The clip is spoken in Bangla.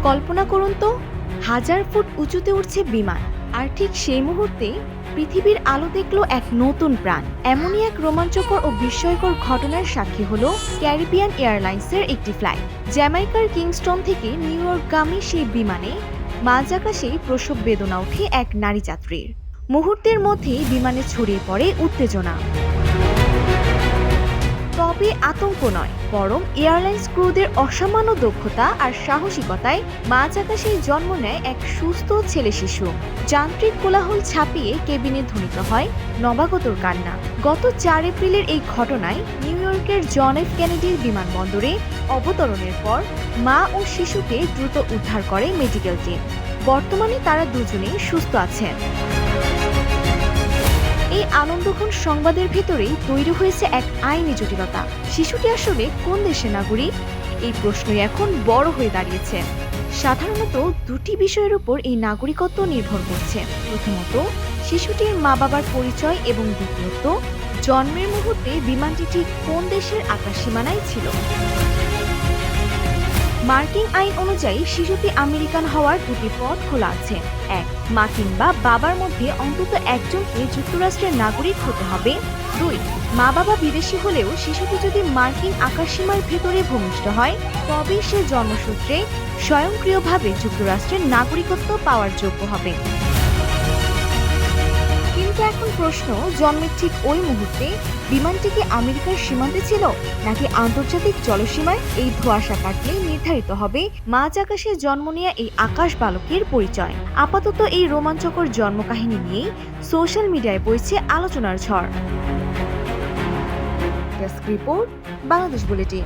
কল্পনা করুন তো, 1000 ফুট উঁচুতে উঠছে বিমান, আর ঠিক সেই মুহূর্তে পৃথিবীর আলো দেখলো এক নতুন প্রাণ। এমনই এক রোমাঞ্চকর ও বিস্ময়কর ঘটনার সাক্ষী হলো ক্যারিবিয়ান এয়ারলাইন্সের একটি ফ্লাইট। জ্যামাইকার কিংস্টন থেকে নিউ ইয়র্কগামী সেই বিমানে মাঝ আকাশেই প্রসব বেদনা ওঠে এক নারী যাত্রীর। মুহূর্তের মধ্যেই বিমানে ছড়িয়ে পড়ে উত্তেজনা। তবে আতঙ্ক নয়, বরং এয়ারলাইন্স ক্রুদের অসামান্য দক্ষতা আর সাহসিকতায় মাঝ আকাশেই জন্ম নেয় এক সুস্থ ছেলে শিশু। যান্ত্রিক কোলাহল ছাপিয়ে কেবিনে ধ্বনিত হয় নবাগতর কান্না। গত 4 এপ্রিলের এই ঘটনায় নিউ ইয়র্কের জন এফ কেনেডির বিমানবন্দরে অবতরণের পর মা ও শিশুকে দ্রুত উদ্ধার করে মেডিকেল টিম। বর্তমানে তারা দুজনেই সুস্থ আছেন। এই আনন্দঘন সংবাদের ভেতরেই তৈরি হয়েছে এক আইনি জটিলতা। শিশুটি আসলে কোন দেশের নাগরিক? এই প্রশ্নই এখন বড় হয়ে দাঁড়িয়েছে। সাধারণত দুটি বিষয়ের উপর এই নাগরিকত্ব নির্ভর করছে। প্রথমত, শিশুটির মা বাবার পরিচয়, এবং দ্বিতীয়ত, জন্মের মুহূর্তে বিমানটি ঠিক কোন দেশের আকাশসীমানায় ছিল। মার্কিন আইন অনুযায়ী শিশুটি আমেরিকান হওয়ার দুটি পথ খোলা আছে। 1, মা কিংবা বাবার মধ্যে অন্তত একজনকে যুক্তরাষ্ট্রের নাগরিক হতে হবে। 2, মা বাবা বিদেশি হলেও শিশুটি যদি মার্কিন আকাশসীমার ভেতরে ভূমিষ্ঠ হয়, তবে সে জন্মসূত্রে স্বয়ংক্রিয়ভাবে যুক্তরাষ্ট্রের নাগরিকত্ব পাওয়ার যোগ্য হবে। কিন্তু এখন প্রশ্ন, জন্মের ঠিক ওই মুহূর্তে বিমানটি কি আমেরিকার সীমান্তে ছিল নাকি আন্তর্জাতিক জলসীমায়? এই ধোঁয়াশা কাটলেই নির্ধারিত হবে মাঝ আকাশে জন্ম নেয়া এই আকাশ বালকের পরিচয়। আপাতত এই রোমাঞ্চকর জন্মকাহিনী নিয়েই সোশ্যাল মিডিয়ায় বইছে আলোচনার ঝড়। Desk report, Bangladesh bulletin.